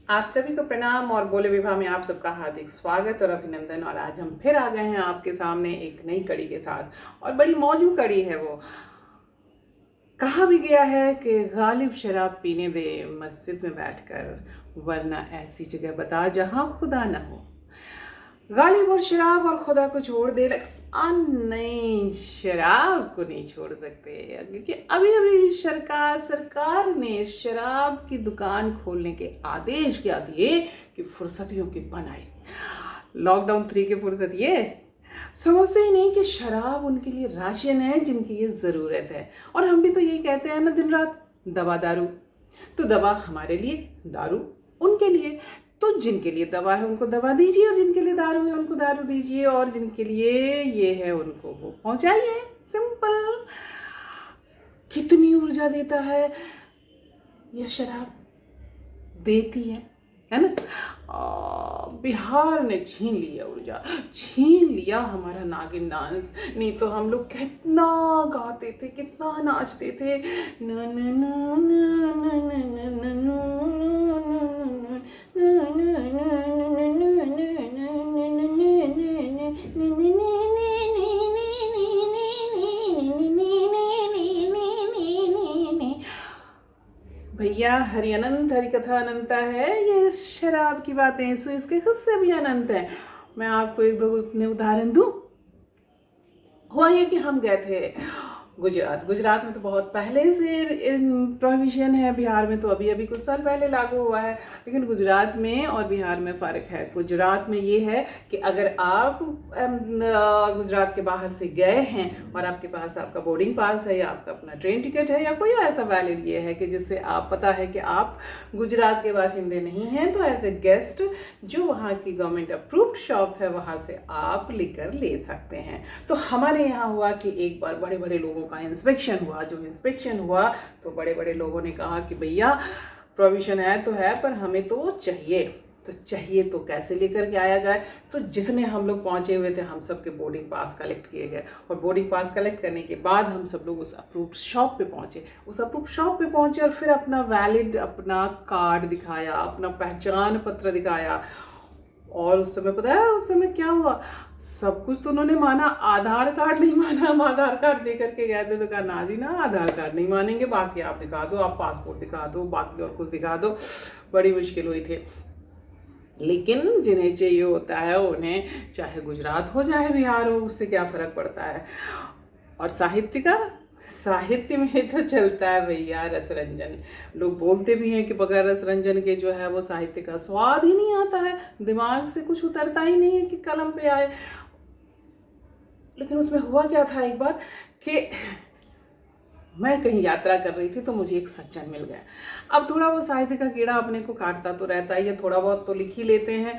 आप सभी को प्रणाम और बोले विवाह में आप सबका हार्दिक स्वागत और अभिनंदन। और आज हम फिर आ गए हैं आपके सामने एक नई कड़ी के साथ, और बड़ी मौजू कड़ी है वो। कहा भी गया है कि गालिब शराब पीने दे मस्जिद में बैठकर, वरना ऐसी जगह बता जहां खुदा न हो। गालिब और शराब और खुदा को छोड़ दे, नहीं, शराब को नहीं छोड़ सकते, क्योंकि अभी अभी सरकार ने शराब की दुकान खोलने के आदेश क्या दिए कि फुर्सतियों की बनाई। लॉकडाउन 3 के फुर्सत ये समझते ही नहीं कि शराब उनके लिए राशन है जिनकी ये ज़रूरत है। और हम भी तो यही कहते हैं ना दिन रात, दवा दारू। तो दवा हमारे लिए, दारू उनके लिए। तो जिनके लिए दवा है उनको दवा दीजिए, और जिनके लिए दारू है उनको दारू दीजिए, और जिनके लिए ये है उनको वो पहुंचाइए। सिंपल। कितनी ऊर्जा देता है यह शराब, देती है ना। बिहार ने छीन लिया ऊर्जा, छीन लिया हमारा नागिन डांस। नहीं तो हम लोग कितना गाते थे, कितना नाचते थे। ना ना ना ना ना ना ना भैया, हरि अनंत हरि कथा अनंता है। ये शराब की बातें सो इसके खुद से भी अनंत है। मैं आपको एक दो अपने उदाहरण दूं। हुआ ये कि हम गए थे गुजरात में तो बहुत पहले से प्रोहिबिशन है। बिहार में तो अभी अभी कुछ साल पहले लागू हुआ है, लेकिन गुजरात में और बिहार में फ़र्क है। गुजरात में ये है कि अगर आप गुजरात के बाहर से गए हैं और आपके पास आपका बोर्डिंग पास है या आपका अपना ट्रेन टिकट है या कोई ऐसा वैलिड ये है कि जिससे आप पता है कि आप गुजरात के बाशिंदे नहीं हैं, तो एज ए गेस्ट जो वहाँ की गवर्नमेंट अप्रूव्ड शॉप है वहाँ से आप लेकर ले सकते हैं। तो हमारे यहाँ हुआ कि एक बार बड़े बड़े लोगों का इंस्पेक्शन हुआ। जो इंस्पेक्शन हुआ तो बड़े बड़े लोगों ने कहा कि भैया प्रोविजन है तो है, पर हमें तो चाहिए। तो चाहिए तो कैसे लेकर के आया जाए। तो जितने हम लोग पहुंचे हुए थे हम सब के बोर्डिंग पास कलेक्ट किए गए, और बोर्डिंग पास कलेक्ट करने के बाद हम सब लोग उस अप्रूव्ड शॉप पे पहुंचे। उस अप्रूव्ड शॉप पे पहुंचे और फिर अपना वैलिड अपना कार्ड दिखाया, अपना पहचान पत्र दिखाया। और उस समय पता है उस समय क्या हुआ, सब कुछ तो उन्होंने माना, आधार कार्ड नहीं माना। हम आधार कार्ड दे करके गए थे तो कहा ना जी ना, आधार कार्ड नहीं मानेंगे, बाकी आप दिखा दो, आप पासपोर्ट दिखा दो, बाकी और कुछ दिखा दो। बड़ी मुश्किल हुई थी। लेकिन जिन्हें चाहिए होता है उन्हें चाहे गुजरात हो चाहे बिहार हो, उससे क्या फ़र्क पड़ता है। और साहित्य में तो चलता है भैया रसरंजन। लोग बोलते भी हैं कि बगैर रसरंजन के जो है वो साहित्य का स्वाद ही नहीं आता है, दिमाग से कुछ उतरता ही नहीं है कि कलम पे आए। लेकिन उसमें हुआ क्या था एक बार कि मैं कहीं यात्रा कर रही थी तो मुझे एक सज्जन मिल गया। अब थोड़ा वो साहित्य का कीड़ा अपने को काटता तो रहता है, ये थोड़ा बहुत तो लिख ही लेते हैं।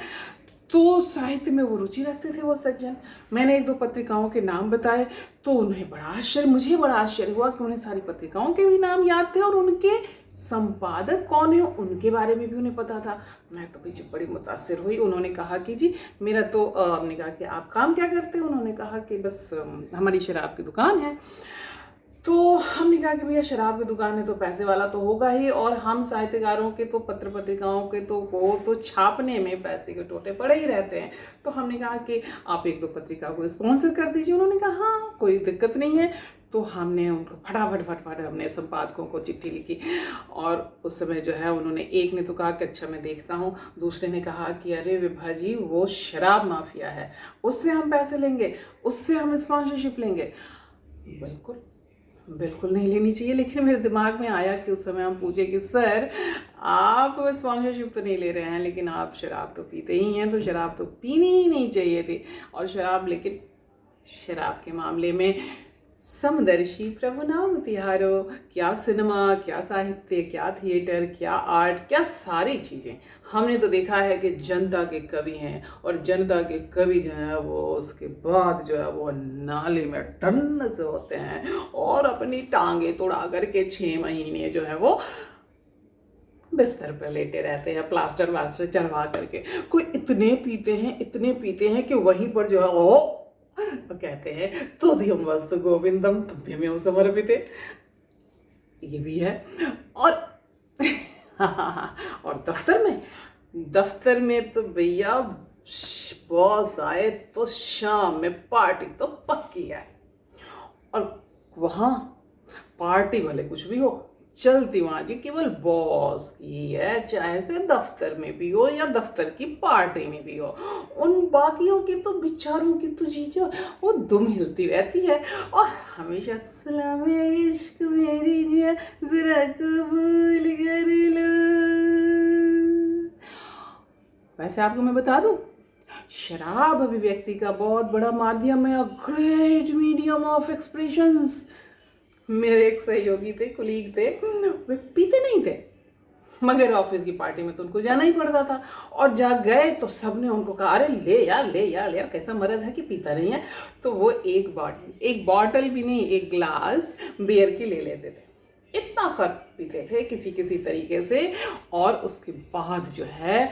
तो साहित्य में वो रुचि रखते थे वो सज्जन। मैंने एक दो पत्रिकाओं के नाम बताए तो उन्हें मुझे बड़ा आश्चर्य हुआ कि उन्हें सारी पत्रिकाओं के भी नाम याद थे और उनके संपादक कौन है उनके बारे में भी उन्हें पता था। मैं तो भी बड़ी मुतासिर हुई। उन्होंने कहा कि जी मेरा तो हमने कहा कि आप काम क्या करते हैं। उन्होंने कहा कि बस हमारी शराब की दुकान है। तो हमने कहा कि भैया शराब की दुकान है तो पैसे वाला तो होगा ही, और हम साहित्यकारों के तो पत्र पत्रिकाओं के तो वो तो छापने में पैसे के टोटे पड़े ही रहते हैं। तो हमने कहा कि आप एक दो पत्रिका को स्पॉन्सर कर दीजिए। उन्होंने कहा हाँ कोई दिक्कत नहीं है। तो हमने उनको फटाफट हमने संपादकों को चिट्ठी लिखी। और उस समय जो है उन्होंने, एक ने तो कहा कि अच्छा मैं देखता हूँ, दूसरे ने कहा कि अरे विभा जी वो शराब माफिया है, उससे हम पैसे लेंगे, उससे हम स्पॉन्सरशिप लेंगे। बिल्कुल नहीं लेनी चाहिए। लेकिन मेरे दिमाग में आया कि उस समय हम पूछे कि सर आप स्पॉन्सरशिप तो नहीं ले रहे हैं, लेकिन आप शराब तो पीते ही हैं, तो शराब तो पीनी ही नहीं चाहिए थी। और लेकिन शराब के मामले में समदर्शी प्रभु नाम तिहारो। क्या सिनेमा, क्या साहित्य, क्या थिएटर, क्या आर्ट, क्या सारी चीज़ें। हमने तो देखा है कि जनता के कवि हैं, और जनता के कवि जो है वो उसके बाद जो है वो नाले में टन्न से होते हैं और अपनी टांगे तोड़ा करके 6 महीने जो है वो बिस्तर पर लेटे रहते हैं, प्लास्टर वास्टर चढ़वा करके। कोई इतने पीते हैं कि वहीं पर जो है ओ तो कहते हैं तोधियम वस्तु गोविंदम तुभ्यमेव समर्पिते। ये भी है। और और दफ्तर में दफ्तर में तो भैया बॉस आए तो शाम में पार्टी तो पक्की है। और वहाँ पार्टी भले कुछ भी हो, चलती वहाँ जी केवल बॉस की है, चाहे से दफ्तर में भी हो या दफ्तर की पार्टी में भी हो। उन बाकियों की तो बेचारों की तो जी जो वो दुम हिलती रहती है और हमेशा सलाम इश्क मेरी जिया जरा कबूल कर लो। वैसे आपको मैं बता दूं, शराब अभिव्यक्ति का बहुत बड़ा माध्यम है, ग्रेट मीडियम ऑफ एक्सप्रेशंस। मेरे एक सहयोगी थे, कुलीग थे, वे पीते नहीं थे, मगर ऑफिस की पार्टी में तो उनको जाना ही पड़ता था। और जब गए तो सबने उनको कहा, अरे ले यार ले यार ले यार, कैसा मर्द है कि पीता नहीं है। तो वो एक बॉटल भी नहीं, एक ग्लास बियर की ले लेते थे। इतना खर्च पीते थे किसी किसी तरीके से, और उसके बाद जो है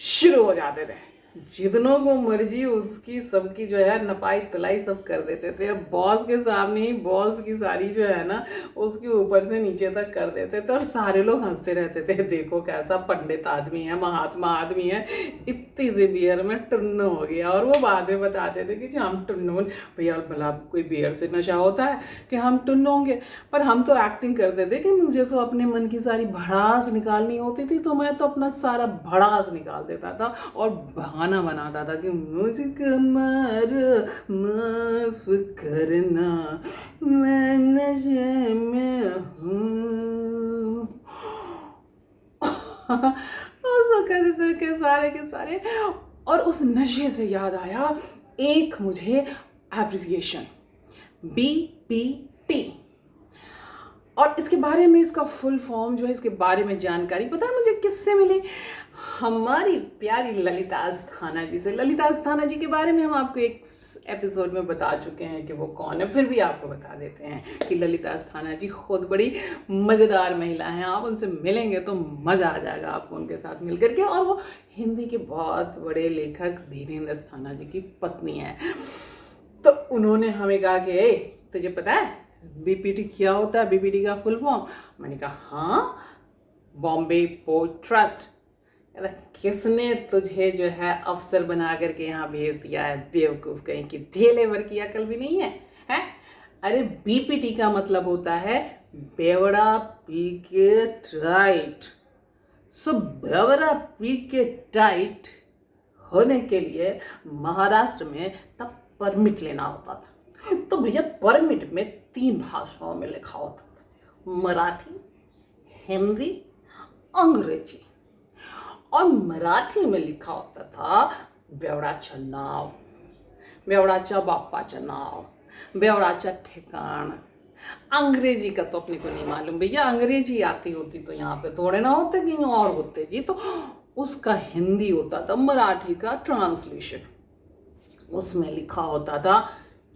शुरू हो जाते थे, जितनों को मर्जी उसकी सबकी जो है नपाई तलाई सब कर देते थे। अब बॉस के सामने ही बॉस की सारी जो है ना उसके ऊपर से नीचे तक कर देते थे, और सारे लोग हंसते रहते थे, देखो कैसा पंडित आदमी है, महात्मा आदमी है, इतनी सी बियर में टुन्नो हो गया। और वो बाद में बताते थे कि जो हम टुन्नो, भैया भला कोई बियर से नशा होता है कि हम टुन्नो होंगे, पर हम तो एक्टिंग करते थे कि मुझे तो अपने मन की सारी भड़ास निकालनी होती थी, तो मैं तो अपना सारा भड़ास निकाल देता था और बहाना बनाता था कि मुझको माफ करना, मैं नशे में हूँ। उसको कहते थे के सारे। और उस नशे से याद आया एक मुझे एब्रिविएशन, BPT। और इसके बारे में, इसका फुल फॉर्म जो है, इसके बारे में जानकारी पता है मुझे किससे मिली? हमारी प्यारी ललिता अस्थाना जी से। ललिता अस्थाना जी के बारे में हम आपको एक एपिसोड में बता चुके हैं कि वो कौन है, फिर भी आपको बता देते हैं कि ललिता अस्थाना जी खुद बड़ी मज़ेदार महिला हैं। आप उनसे मिलेंगे तो मज़ा आ जाएगा आपको उनके साथ मिल करके। और वो हिंदी के बहुत बड़े लेखक धीरेन्द्र अस्थाना जी की पत्नी है। तो उन्होंने हमें कहा कि ए तुझे पता है BPT क्या होता है, BPT का फुल फॉर्म? मैंने कहा हाँ, बॉम्बे पोर्ट ट्रस्ट। किसने तुझे जो है अफसर बना करके यहाँ भेज दिया है, बेवकूफ़ कहीं की, ढेले भर की अकल भी नहीं है, हैं? अरे BPT का मतलब होता है बेवड़ा पी के टाइट। सो बेवड़ा पी के टाइट होने के लिए महाराष्ट्र में तब परमिट लेना होता था। तो भैया परमिट में 3 भाषाओं में लिखा होता था, मराठी, हिंदी, अंग्रेजी। और मराठी में लिखा होता था बेवडाचं नाव, बेवडाच्या बाप्पाचं नाव, बेवडाचं ठिकाण। अंग्रेजी का तो अपने को नहीं मालूम भैया, अंग्रेजी आती होती तो यहाँ पे थोड़े ना होते, कहीं और होते जी। तो उसका हिंदी होता था मराठी का ट्रांसलेशन, उसमें लिखा होता था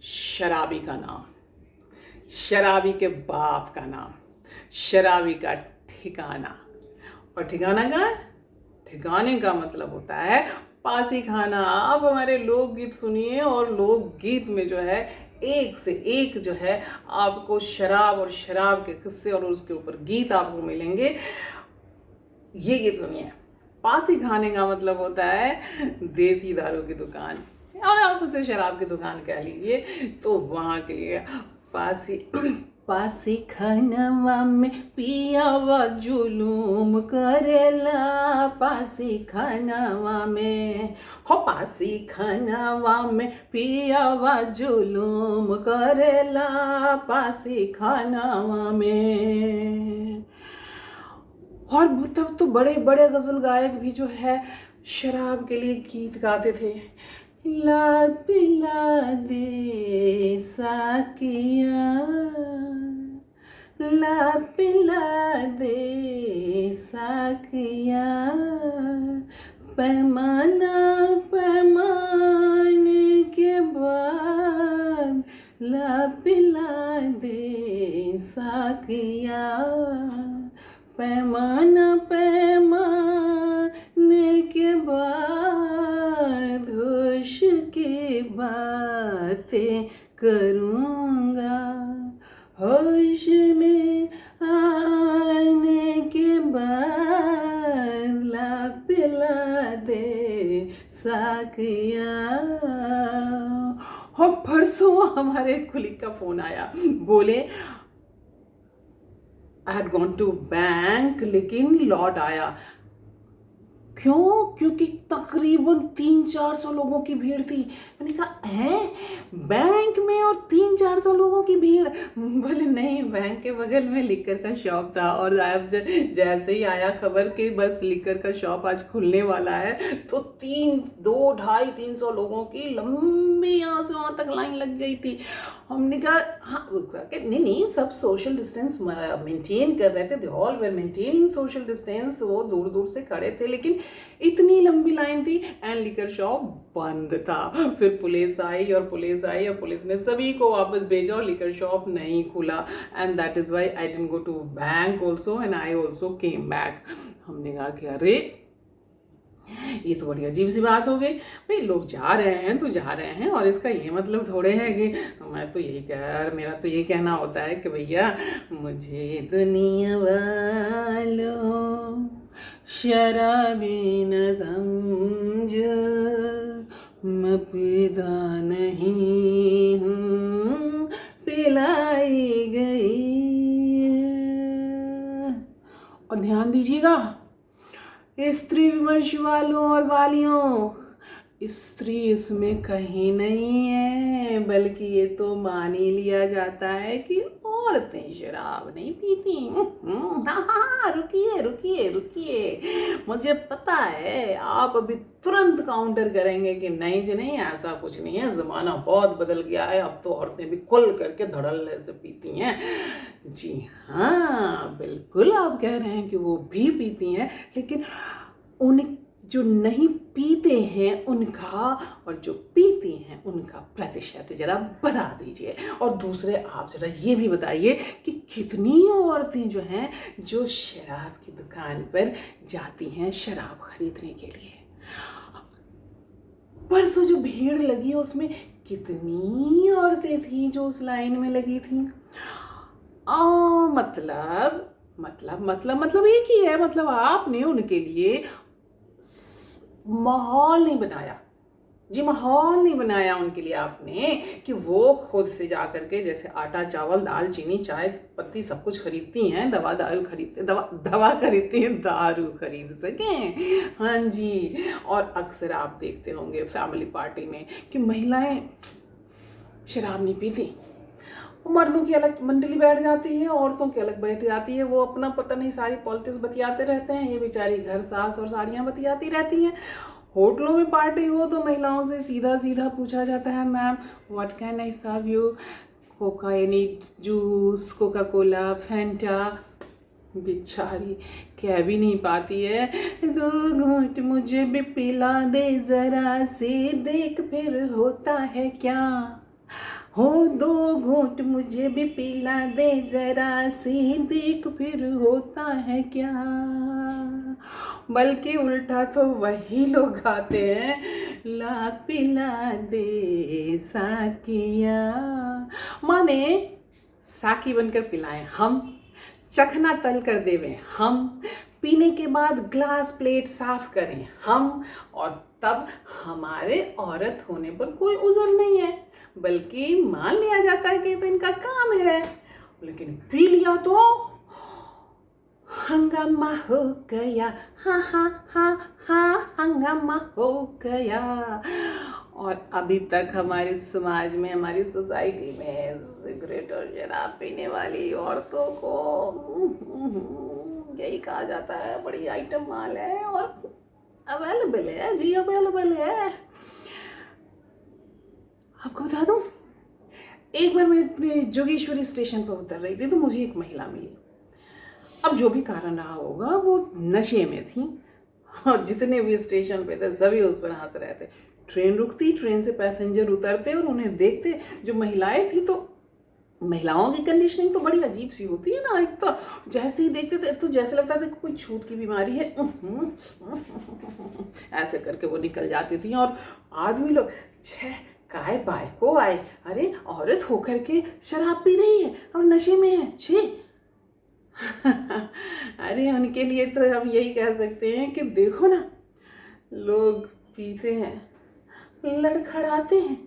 शराबी का नाम, शराबी के बाप का नाम, शराबी का ठिकाना। और ठिकाना का, ठिकाने का मतलब होता है पासी खाना। आप हमारे लोकगीत सुनिए, और लोकगीत में जो है एक से एक जो है आपको शराब और शराब के किस्से और उसके ऊपर गीत आपको मिलेंगे। ये गीत सुनिए, पासी खाने का मतलब होता है देसी दारू की दुकान, और आप उसे शराब की दुकान कह लीजिए। तो वहाँ के लिए पासी खानवा में पियावा जुलूम करेला, पासी खानवा में हो, पासी खानवा में पियावा जुलूम करेला, पासी खानवा में। और तब तो बड़े बड़े गज़ल गायक भी जो है शराब के लिए गीत गाते थे। ला पिला दे साकिया, ला पिला दे साकिया, पैमाना पैमाने के बाद, ला पिला दे साकिया, पैमाना पैमाने के बाद, होश की बातें करूँगा, होश में आने के बाद, ला पिला साकिया। और परसों हमारे कुलीग का फोन आया, बोले I had gone to bank लेकिन लौट आया। क्यों? क्योंकि तकरीबन 300-400 लोगों की भीड़ थी। मैंने कहा है बैंक में और 300-400 लोगों की भीड़? बोले नहीं, बैंक के बगल में लिकर का शॉप था और अब जैसे ही आया खबर कि बस लिकर का शॉप आज खुलने वाला है, तो 200-250-300 लोगों की लंबी यहाँ से वहाँ तक लाइन लग गई थी। हमने कहा हाँ नहीं, सब सोशल डिस्टेंस मेंटेन कर रहे थे, they all were maintaining social distance, वो दूर दूर से खड़े थे, लेकिन इतनी लंबी लाइन थी एंड लिकर शॉप बंद था। फिर पुलिस आई और पुलिस ने सभी को वापस भेजा और लिकर शॉप नहीं खुला। And that is why I didn't go to bank also and I also came back. हमने कहा कि अरे ये तो बड़ी अजीब सी बात हो गई भाई, लोग जा रहे हैं तो जा रहे हैं और इसका ये मतलब थोड़े है कि मैं तो यही मेरा तो ये कहना होता है कि भैया मुझे दुनिया वालों शराबी न समझो, मैं पैदा नहीं हूँ पिलाई गई। और ध्यान दीजिएगा स्त्री विमर्श वालों और वालियों, स्त्री इसमें कहीं नहीं है, बल्कि ये तो मान ही लिया जाता है कि औरतें शराब नहीं पीती। हाँ, रुकिए, मुझे पता है आप अभी तुरंत काउंटर करेंगे कि नहीं जी नहीं, ऐसा कुछ नहीं है, ज़माना बहुत बदल गया है, अब तो औरतें भी खुल करके धड़ल्ले से पीती हैं। जी हाँ, बिल्कुल आप कह रहे हैं कि वो भी पीती हैं, लेकिन उन जो नहीं पीते हैं उनका और जो पीती हैं उनका प्रतिशत जरा बता दीजिए। और दूसरे आप जरा ये भी बताइए कि कितनी औरतें जो हैं जो शराब की दुकान पर जाती हैं शराब खरीदने के लिए। परसों जो भीड़ लगी उसमें कितनी औरतें थीं जो उस लाइन में लगी थीं? मतलब एक ही है, मतलब आपने उनके लिए माहौल नहीं बनाया जी, माहौल नहीं बनाया उनके लिए आपने कि वो खुद से जा करके जैसे आटा चावल दाल चीनी चाय पत्ती सब कुछ खरीदती हैं, दवा खरीदती हैं, दारू खरीद सकें। हाँ जी, और अक्सर आप देखते होंगे फैमिली पार्टी में कि महिलाएं शराब नहीं पीती, मर्दों की अलग मंडली बैठ जाती है, औरतों की अलग बैठ जाती है, वो अपना पता नहीं सारी पॉलिटिक्स बतियाते रहते हैं, ये बेचारी घर सास और साड़ियाँ बतियाती रहती हैं। होटलों में पार्टी हो तो महिलाओं से सीधा पूछा जाता है, ma'am what can I serve you, Coca any juice, Coca Cola, Fanta. बेचारी कह भी नहीं पाती है, 2 घूंट मुझे भी पिला दे जरा से, देख फिर होता है क्या हो, 2 घूंट मुझे भी पिला दे जरा सी, देख फिर होता है क्या। बल्कि उल्टा तो वही लोग गाते हैं, ला पिला दे साकिया, माने साकी बनकर पिलाएं हम, चखना तल कर देवें हम, पीने के बाद ग्लास प्लेट साफ करें हम, और तब हमारे औरत होने पर कोई उज़र नहीं है, बल्कि मान लिया जाता है कि तो इनका काम है। लेकिन पी लिया तो हंगामा हो गया, हाँ, हंगामा हो गया। और अभी तक हमारे समाज में, हमारी सोसाइटी में सिगरेट और शराब पीने वाली औरतों को यही कहा जाता है बड़ी आइटम माल है और अवेलेबल है जी, अवेलेबल है। आपको बता दूं, एक बार मैं जोगेश्वरी स्टेशन पर उतर रही थी तो मुझे एक महिला मिली। अब जो भी कारण रहा होगा वो नशे में थी और जितने भी स्टेशन पे थे सभी उस पर हंस रहे थे। ट्रेन रुकती, ट्रेन से पैसेंजर उतरते और उन्हें देखते। जो महिलाएं थी तो महिलाओं की कंडीशनिंग तो बड़ी अजीब सी होती है ना, एक तो जैसे ही देखते थे तो जैसे लगता था कि कोई छूत की बीमारी है, ऐसे करके वो निकल जाती थी। और आदमी लोग छह काय बाय को आए, अरे औरत होकर के शराब पी रही है और नशे में है, छे। अरे उनके लिए तो हम यही कह सकते हैं कि देखो ना, लोग पीते हैं, लड़खड़ाते हैं,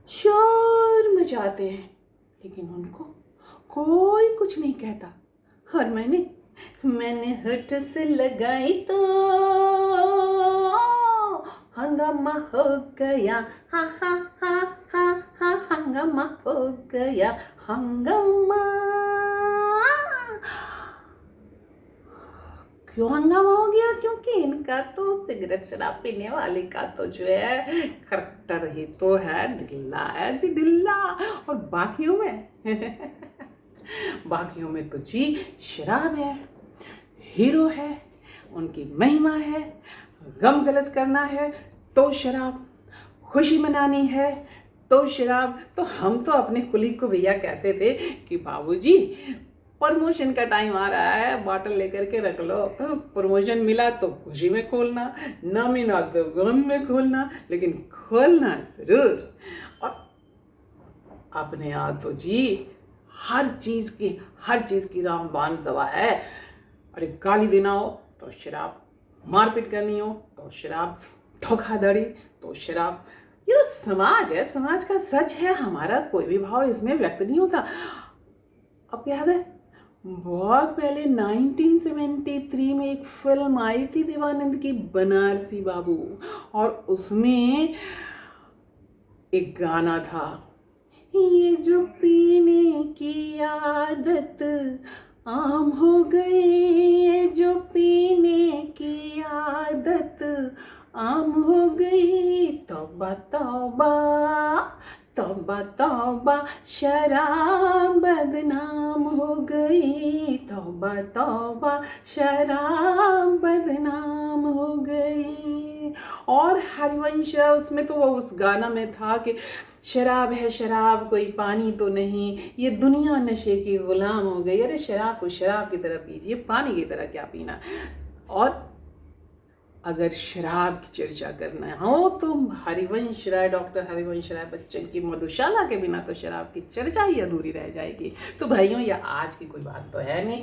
शोर मचाते हैं, लेकिन उनको कोई कुछ नहीं कहता। और मैंने होठ से लगाई तो हंगामा हो गया, हा हा हा हा हा, हंगामा हो गया, हंगामा। क्यों हंगामा हो गया? क्योंकि इनका तो सिगरेट शराब पीने वाले का तो जो है करैक्टर ही तो है, ढिल्ला है जी, ढिल्ला। और बाकियों में तो जी शराब है, हीरो है, उनकी महिमा है। गम गलत करना है तो शराब, खुशी मनानी है तो शराब। तो हम तो अपने कुलीग को भैया कहते थे कि बाबूजी प्रमोशन का टाइम आ रहा है, बॉटल लेकर के रख लो। प्रमोशन मिला तो खुशी में खोलना, ना मिला तो गम में खोलना, लेकिन खोलना जरूर। और अपने यहाँ तो जी हर चीज़ की रामबाण दवा है। अरे गाली देना हो तो शराब, मारपीट करनी हो तो शराब, धोखाधड़ी तो शराब। ये तो समाज है, समाज का सच है। हमारा कोई भी भाव इसमें व्यक्त नहीं होता। अब याद है बहुत पहले 1973 में एक फिल्म आई थी देवानंद की, बनारसी बाबू, और उसमें एक गाना था, ये जो पीने की आदत आम हो गई, ये जो पीने की आदत आम हो गई, तौबा तौबा तौबा तौबा शराब बदनाम हो गई, तौबा तौबा शराब बदनाम हो गई। और हरिवंश उसमें तो वो उस गाना में था कि शराब है शराब कोई पानी तो नहीं, ये दुनिया नशे की गुलाम हो गई। अरे शराब को शराब की तरह पीजिए, पानी की तरह क्या पीना। और अगर शराब की चर्चा करना हो तो हरिवंश राय, डॉक्टर हरिवंश राय बच्चन की मधुशाला के बिना तो शराब की चर्चा ही अधूरी रह जाएगी। तो भाइयों यह आज की कोई बात तो है नहीं,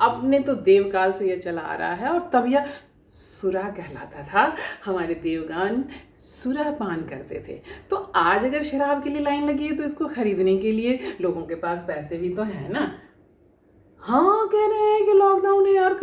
अपने तो देवकाल से यह चला आ रहा है। और तब यह सुरा कहलाता था, हमारे देवगान सुरापान करते थे। तो आज अगर शराब के लिए लाइन लगी है तो इसको खरीदने के लिए लोगों के पास पैसे भी तो है ना। हाँ कह रहे हैं कि लॉकडाउन है यार,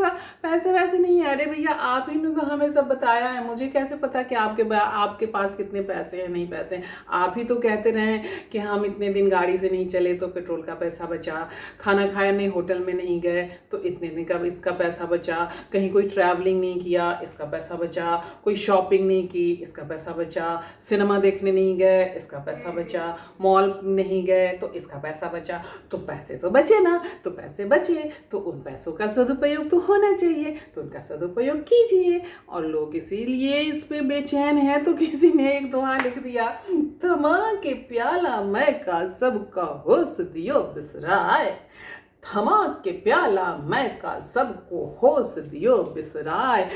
पैसे वैसे नहीं है। अरे भैया आप ही ने तो हमें सब बताया है, मुझे कैसे पता कि आपके पास कितने पैसे हैं नहीं पैसे हैं। आप ही तो कहते रहे कि हम इतने दिन गाड़ी से नहीं चले तो पेट्रोल का पैसा बचा, खाना खाया नहीं, होटल में नहीं गए तो इतने दिन का इसका पैसा बचा, कहीं कोई ट्रैवलिंग नहीं किया इसका पैसा बचा, कोई शॉपिंग नहीं की इसका पैसा बचा, सिनेमा देखने नहीं गए इसका पैसा बचा, मॉल नहीं गए तो इसका पैसा बचा। तो पैसे तो बचे ना, तो पैसे बचे तो उन पैसों का सदुपयोग तो होना चाहिए, तो उनका सदुपयोग कीजिए। और लोग इसीलिए इस पे बेचैन है। तो किसी ने एक दोहा लिख दिया, थमा के प्याला मैं का सबका होश दियो बिसराए, थमा के प्याला मैं का सबको होश दियो बिसराए,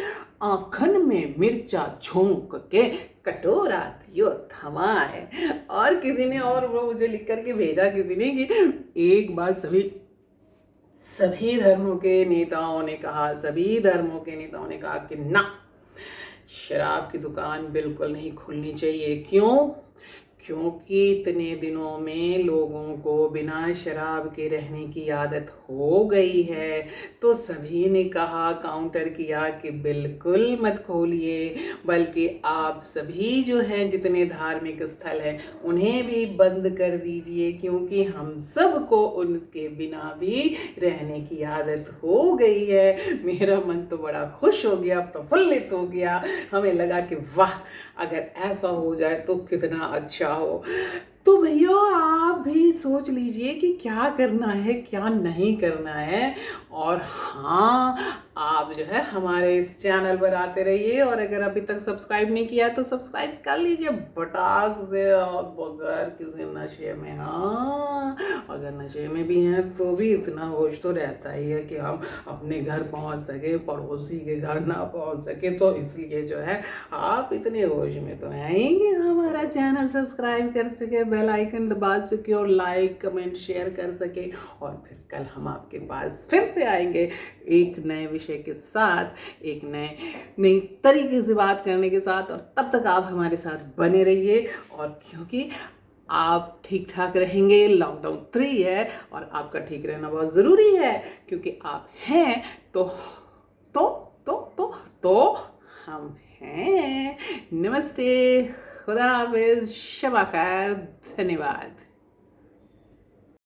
आँखन में मिर्चा झोंक के कटोरा दियो थमाए। और किसी ने, और वो मुझे लिख करके भेजा किसी ने कि एक बात सभी धर्मों के नेताओं ने कहा कि ना, शराब की दुकान बिल्कुल नहीं खुलनी चाहिए। क्योंकि इतने दिनों में लोगों को बिना शराब के रहने की आदत हो गई है। तो सभी ने कहा, काउंटर किया कि बिल्कुल मत खोलिए, बल्कि आप सभी जो हैं जितने धार्मिक स्थल हैं उन्हें भी बंद कर दीजिए, क्योंकि हम सबको उनके बिना भी रहने की आदत हो गई है। मेरा मन तो बड़ा खुश हो गया, प्रफुल्लित हो गया। हमें लगा कि वाह, अगर ऐसा हो जाए तो कितना अच्छा हो। तो भैया आप भी सोच लीजिए कि क्या करना है क्या नहीं करना है। और हाँ, आप जो है हमारे इस चैनल पर आते रहिए, और अगर अभी तक सब्सक्राइब नहीं किया तो सब्सक्राइब कर लीजिए बटाक से, और बगैर किसी नशे में। हाँ, अगर नशे में भी हैं तो भी इतना होश तो रहता ही है कि हम अपने घर पहुंच सके, पड़ोसी के घर ना पहुंच सके। तो इसलिए जो है आप इतने होश में तो हैं ही कि हमारा चैनल सब्सक्राइब कर सके, बेल आइकन दबा सके, और लाइक कमेंट शेयर कर सके। और फिर कल हम आपके पास फिर से आएंगे एक नए विषय विषय के साथ, एक नई तरीके से बात करने के साथ। और तब तक आप हमारे साथ बने रहिए, और क्योंकि आप ठीक ठाक रहेंगे, लॉकडाउन 3 है और आपका ठीक रहना बहुत ज़रूरी है, क्योंकि आप हैं तो हम हैं। नमस्ते, खुदा हाफिज़, शब खैर, धन्यवाद।